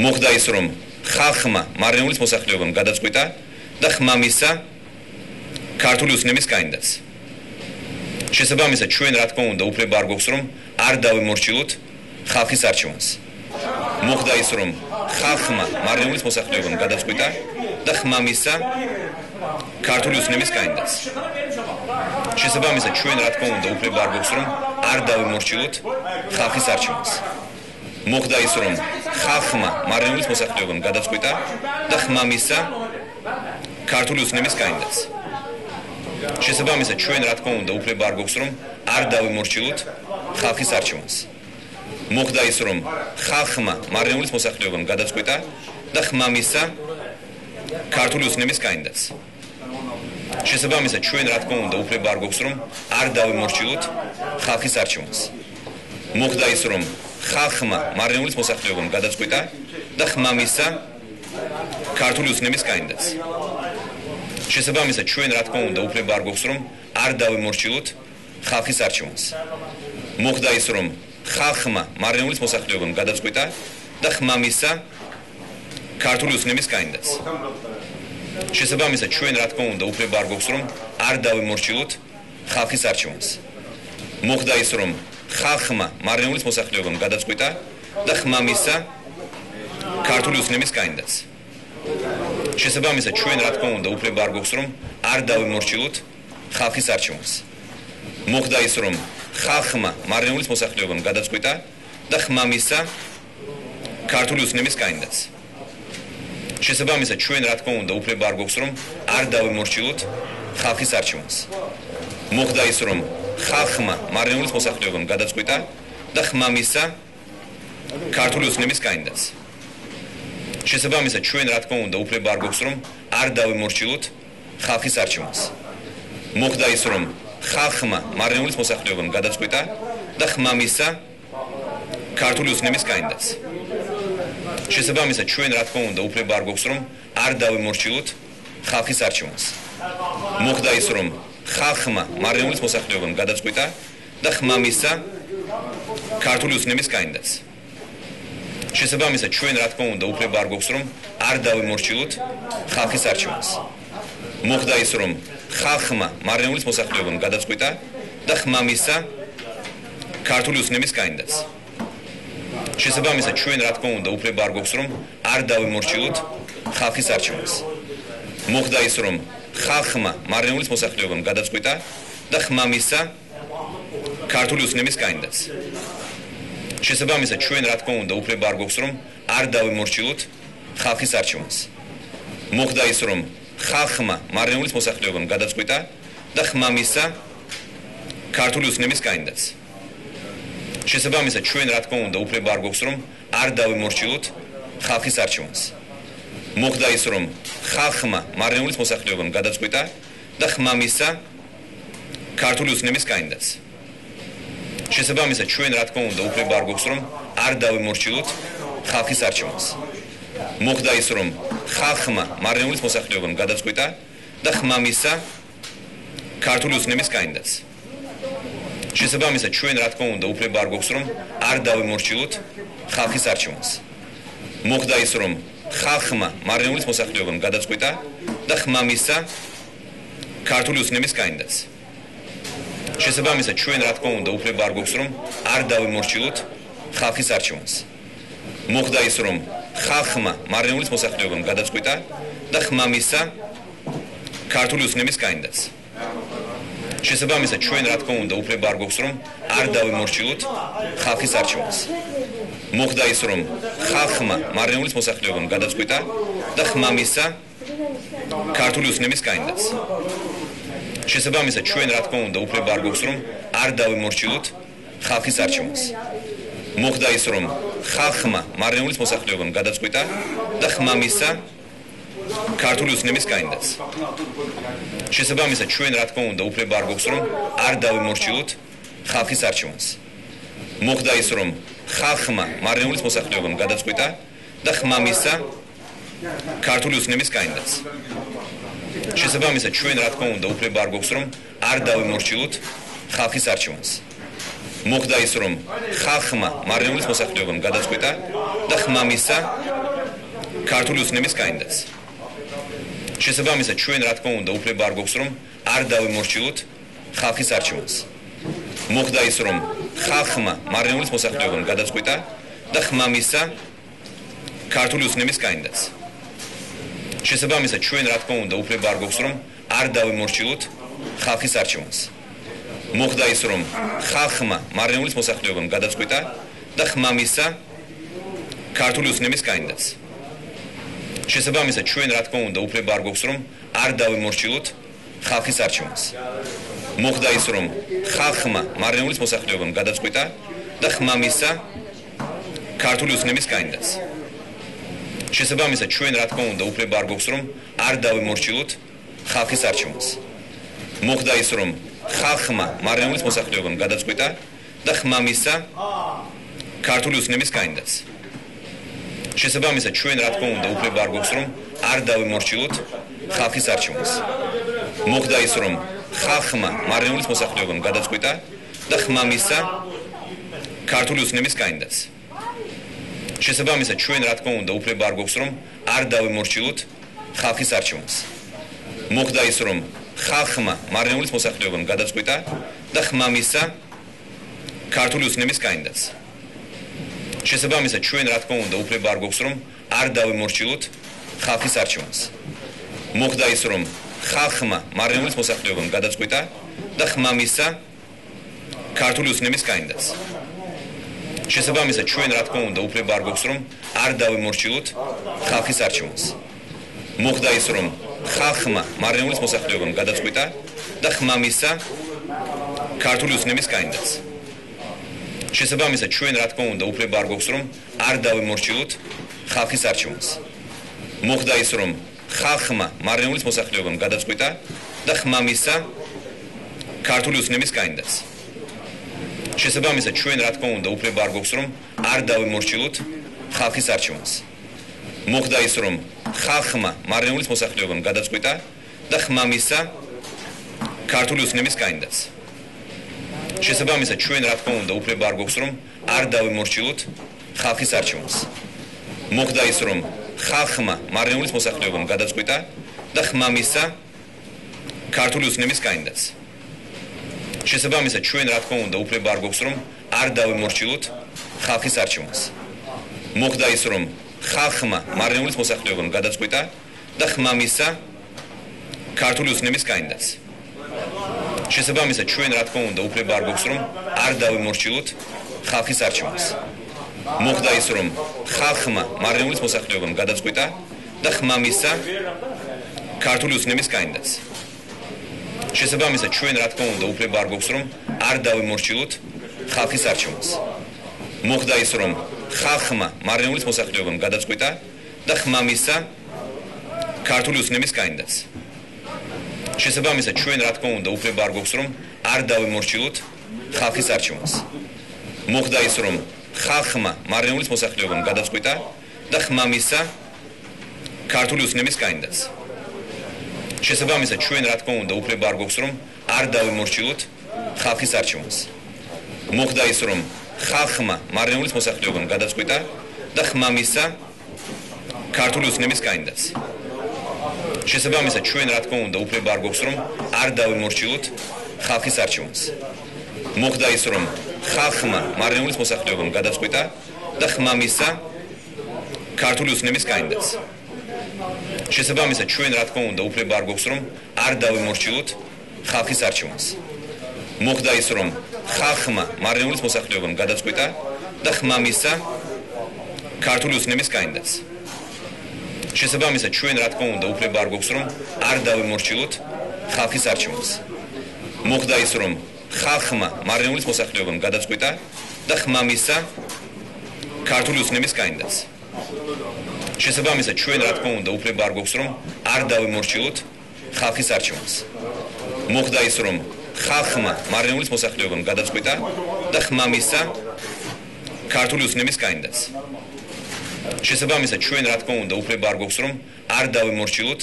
მოხდა ის, რომ ხალხმა მარნეულის მოსახლეობამ გადაწყვიტა და ხმამისა ქართული ოცნების კანდიდატს. შესაბამისად, ჩვენ რა თქმა უნდა უფლება არ გვაქვს, რომ არ დავიმორჩილოთ ხალხის არჩევანს. მოხდა ის, რომ ხალხმა მარნეულის მოსახლეობამ გადაწყვიტა და ხმამისა ქართული ოცნების კანდიდატს. შესაბამისად, ჩვენ რა თქმა უნდა უფლება არ გვაქვს, რომ არ დავიმორჩილოთ ხალხის არჩევანს. მოხდა ის, რომ ხალხმა მარნეულის მოსახლეობამ გადაწყვიტა და ხმამისა ქართული ოცნების კანდიდატს. შესაბამისად, ჩვენ რა თქმა უნდა უფლება არ გვაქვს, რომ არ დავიმორჩილოთ ხალხის არჩევანს. მოხდა ის, რომ ხალხმა მარნეულის მოსახლეობამ გადაწყვიტა და ხმამისა ქართული ოცნების კანდიდატს. შესაბამისად, ჩვენ რა თქმა უნდა უფლება არ გვაქვს, რომ არ დავიმორჩილოთ ხალხის არჩევანს. მოხდა ის, რომ ხალხმა მარნეულის მოსახლეობამ გადაწყვიტა და ხმამისა ქართული ოცნების კანდიდატს. შესაბამისად, ჩვენ რა თქმა უნდა უფლება არ გვაქვს, რომ არ დავიმორჩილოთ ხალხის არჩევანს. მოხდა ის, რომ ხალხმა მარნეულის მოსახლეობამ გადაწყვიტა და ხმამისა ქართული ოცნების კანდიდატს. შესაბამისად, ჩვენ რა თქმა უნდა უფლება არ გვაქვს, რომ არ დავიმორჩილოთ ხალხის არჩევანს. მოხდა ის, რომ ხალხმა მარნეულის მოსახლეობამ გადაწყვიტა და ხმამისა ქართული ოცნების კანდიდატს. შესაბამისად, ჩვენ რა თქმა უნდა უფლება არ გვაქვს, რომ არ დავიმორჩილოთ ხალხის არჩევანს. მოხდა ის, რომ ხალხმა მარნეულის მოსახლეობამ გადაწყვიტა და ხმამისა ქართული ოცნების კანდიდატს. შესაბამისად, ჩვენ რა თქმა უნდა უფლება არ გვაქვს, რომ არ დავიმორჩილოთ ხალხის არჩევანს. მოხდა ის, რომ ხალხმა მარნეულის მოსახლეობამ გადაწყვიტა და ხმამისა ქართული ოცნების კანდიდატს. შესაბამისად, ჩვენ რა თქმა უნდა უფლება არ გვაქვს, რომ არ დავიმორჩილოთ ხალხის არჩევანს. მოხდა ის, რომ ხალხმა მარნეულის მოსახლეობამ გადაწყვიტა და ხმამისა ქართული ოცნების კანდიდატს. შესაბამისად, ჩვენ რა თქმა უნდა უფლება არ გვაქვს, რომ არ დავიმორჩილოთ ხალხის არჩევანს. მოხდა ის, რომ ხალხმა მარნეულის მოსახლეობამ გადაწყვიტა და ხმამისა ქართული ოცნების კანდიდატს. შესაბამისად, ჩვენ რა თქმა უნდა უფლება არ გვაქვს, რომ არ დავიმორჩილოთ ხალხის არჩევანს. მოხდა ის, რომ ხალხმა მარნეულის მოსახლეობამ გადაწყვიტა და ხმამისა ქართული ოცნების კანდიდატს. შესაბამისად, ჩვენ რა თქმა უნდა უფლება არ გვაქვს, რომ არ დავიმორჩილოთ ხალხის არჩევანს. მოხდა ის, რომ ხალხმა მარნეულის მოსახლეობამ გადაწყვიტა და ხმამისა ქართული ოცნების კანდიდატს. შესაბამისად, ჩვენ რა თქმა უნდა უფლება არ გვაქვს, რომ არ დავიმორჩილოთ ხალხის არჩევანს. მოხდა ის, რომ ხალხმა მარნეულის მოსახლეობამ გადაწყვიტა და ხმამისა ქართული ოცნების კანდიდატს. შესაბამისად, ჩვენ რა თქმა უნდა უფლება არ გვაქვს, რომ არ დავიმორჩილოთ ხალხის არჩევანს. მოხდა ის, რომ ხალხმა მარნეულის მოსახლეობამ გადაწყვიტა და ხმამისა ქართული ოცნების კანდიდატს. შესაბამისად, ჩვენ რა თქმა უნდა უფლება არ გვაქვს, რომ არ დავიმორჩილოთ ხალხის არჩევანს. მოხდა ის, რომ ხალხმა მარნეულის მოსახლეობამ გადაწყვიტა და ხმამისა ქართული ოცნების კანდიდატს. შესაბამისად, ჩვენ რა თქმა უნდა უფლება არ გვაქვს, რომ არ დავიმორჩილოთ ხალხის არჩევანს. მოხდა ის, რომ ხალხმა მარნეულის მოსახლეობამ გადაწყვიტა და ხმამისა ქართული ოცნების კანდიდატს. შესაბამისად, ჩვენ რა თქმა უნდა უფლება არ გვაქვს, რომ არ დავიმორჩილოთ ხალხის არჩევანს. მოხდა ის, რომ ხალხმა მარნეულის მოსახლეობამ გადაწყვიტა და ხმამისა ქართული ოცნების კანდიდატს. შესაბამისად, ჩვენ რა თქმა უნდა უფლება არ გვაქვს, რომ არ დავიმორჩილოთ ხალხის არჩევანს. მოხდა ის, რომ ხალხმა მარნეულის მოსახლეობამ გადაწყვიტა და ხმამისა ქართული ოცნების კანდიდატს. შესაბამისად, ჩვენ რა თქმა უნდა უფლება არ გვაქვს, რომ არ დავიმორჩილოთ ხალხის არჩევანს. მოხდა ის, რომ ხალხმა მარნეულის მოსახლეობამ გადაწყვიტა და ხმამისა ქართული ოცნების კანდიდატს. შესაბამისად, ჩვენ რა თქმა უნდა უფლება არ გვაქვს, რომ არ დავიმორჩილოთ ხალხის არჩევანს. მოხდა ის, რომ ხალხმა მარნეულის მოსახლეობამ გადაწყვიტა და ხმამისა ქართული ოცნების კანდიდატს. შესაბამისად, ჩვენ რა თქმა უნდა უფლება არ გვაქვს, რომ არ დავიმორჩილოთ ხალხის არჩევანს. მოხდა ის, რომ ხალხმა მარნეულის მოსახლეობამ გადაწყვიტა და ხმამისა ქართული ოცნების კანდიდატს. შესაბამისად, ჩვენ რა თქმა უნდა უფლება არ გვაქვს, რომ არ დავემორჩილოთ ხალხის არჩევანს. მოხდა ის, რომ ხალხმა მარნეულის მოსახლეობამ გადაწყვიტა და ხმა მისცა ქართული ოცნების კანდიდატს. შესაბამისად, ჩვენ რა თქმა უნდა უფლება არ გვაქვს, რომ არ დავემორჩილოთ ხალხის არჩევანს. მოხდა ის, რომ ხალხმა მარნეულის მოსახლეობამ გადაწყვიტა და ხმა მისცა ქართული ოცნების კანდიდატს. შესაბამისად, ჩვენ რა თქმა უნდა უფლება არ გვაქვს, რომ არ დავემორჩილოთ ხალხის არჩევანს. მოხდა ის, რომ ხალხმა მარნეულის მოსახლეობამ გადაწყვიტა და ხმა მისცა ქართული ოცნების კანდიდატს. შესაბამისად, ჩვენ რა თქმა უნდა უფლება არ გვაქვს, რომ არ დავემორჩილოთ ხალხის არჩევანს. მოხდა ის, რომ ხალხმა მარნეულის მოსახლეობამ გადაწყვიტა და ხმა მისცა ქართული ოცნების კანდიდატს. შესაბამისად, ჩვენ რა თქმა უნდა უფლება არ გვაქვს, რომ არ დავემორჩილოთ ხალხის არჩევანს. მოხდა ის, რომ ხალხმა მარნეულის მოსახლეობამ გადაწყვიტა და ხმა მისცა ქართული ოცნების კანდიდატს. შესაბამისად, ჩვენ რა თქმა უნდა უფლება არ გვაქვს, რომ არ დავემორჩილოთ ხალხის არჩევანს. მოხდა ის, რომ ხალხმა მარნეულის მოსახლეობამ გადაწყვიტა და ხმა მისცა ქართული ოცნების კანდიდატს. შესაბამისად, ჩვენ რა თქმა უნდა უფლება არ გვაქვს, რომ არ დავემორჩილოთ ხალხის არჩევანს. მოხდა ის, რომ ხალხმა მარნეულის მოსახლეობამ გადაწყვიტა და ხმა მისცა ქართული ოცნების კანდიდატს. შესაბამისად, ჩვენ რა თქმა უნდა უფლება არ გვაქვს, რომ არ დავემორჩილოთ ხალხის არჩევანს. მოხდა ის, რომ ხალხმა მარნეულის მოსახლეობამ გადაწყვიტა და ხმა მისცა ქართული ოცნების კანდიდატს. შესაბამისად, ჩვენ რა თქმა უნდა უფლება არ გვაქვს, რომ არ დავემორჩილოთ ხალხის არჩევანს. მოხდა ის, რომ ხალხმა მარნეულის მოსახლეობამ გადაწყვიტა და ხმა მისცა ქართული ოცნების კანდიდატს. შესაბამისად, ჩვენ რა თქმა უნდა უფლება არ გვაქვს, რომ არ დავემორჩილოთ ხალხის არჩევანს. მოხდა ის, რომ ხალხმა მარნეულის მოსახლეობამ გადაწყვიტა და ხმა მისცა ქართული ოცნების კანდიდატს. შესაბამისად, ჩვენ რა თქმა უნდა უფლება არ გვაქვს, რომ არ დავემორჩილოთ ხალხის არჩევანს. მოხდა ის, რომ ხალხმა მარნეულის მოსახლეობამ გადაწყვიტა და ხმა მისცა ქართული ოცნების კანდიდატს. შესაბამისად, ჩვენ რა თქმა უნდა უფლება არ გვაქვს, რომ არ დავემორჩილოთ ხალხის არჩევანს. მოხდა ის, რომ ხალხმა მარნეულის მოსახლეობამ გადაწყვიტა და ხმა მისცა ქართული ოცნების კანდიდატს. შესაბამისად, ჩვენ რა თქმა უნდა უფლება არ გვაქვს, რომ არ დავემორჩილოთ ხალხის არჩევანს. მოხდა ის, რომ ხალხმა მარნეულის მოსახლეობამ გადაწყვიტა და ხმა მისცა ქართული ოცნების კანდიდატს. შესაბამისად, ჩვენ რა თქმა უნდა უფლება არ გვაქვს, რომ არ დავემორჩილოთ ხალხის არჩევანს. მოხდა ის, რომ ხალხმა მარნეულის მოსახლეობამ გადაწყვიტა და ხმა მისცა ქართული ოცნების კანდიდატს. შესაბამისად, ჩვენ რა თქმა უნდა უფლება არ გვაქვს, რომ არ დავემორჩილოთ ხალხის არჩევანს. მოხდა ის, რომ ხალხმა მარნეულის მოსახლეობამ გადაწყვიტა და ხმა მისცა ქართული ოცნების კანდიდატს. შესაბამისად, ჩვენ რა თქმა უნდა უფლება არ გვაქვს, რომ არ დავემორჩილოთ ხალხის არჩევანს. მოხდა ის, რომ ხალხმა მარნეულის მოსახლეობამ გადაწყვიტა და ხმა მისცა ქართული ოცნების კანდიდატს. შესაბამისად, ჩვენ რა თქმა უნდა უფლება არ გვაქვს, რომ არ დავემორჩილოთ ხალხის არჩევანს. მოხდა ის, რომ ხალხმა მარნეულის მოსახლეობამ გადაწყვიტა და ხმა მისცა ქართული ოცნების კანდიდატს. შესაბამისად, ჩვენ რა თქმა უნდა უფლება არ გვაქვს, რომ არ დავემორჩილოთ ხალხის არჩევანს. მოხდა ის, რომ ხალხმა მარნეულის მოსახლეობამ გადაწყვიტა და ხმა მისცა ქართული ოცნების კანდიდატს. შესაბამისად, ჩვენ რა თქმა უნდა უფლება არ გვაქვს, რომ არ დავემორჩილოთ ხალხის არჩევანს. მოხდა ის, რომ ხალხმა მარნეულის მოსახლეობამ გადაწყვიტა და ხმა მისცა ქართული ოცნების კანდიდატს. შესაბამისად, ჩვენ რა თქმა უნდა უფლება არ გვაქვს, რომ არ დავემორჩილოთ ხალხის არჩევანს. მოხდა ის, რომ ხალხმა მარნეულის მოსახლეობამ გადაწყვიტა და ხმა მისცა ქართული ოცნების კანდიდატს. შესაბამისად, ჩვენ რა თქმა უნდა უფლება არ გვაქვს, რომ არ დავემორჩილოთ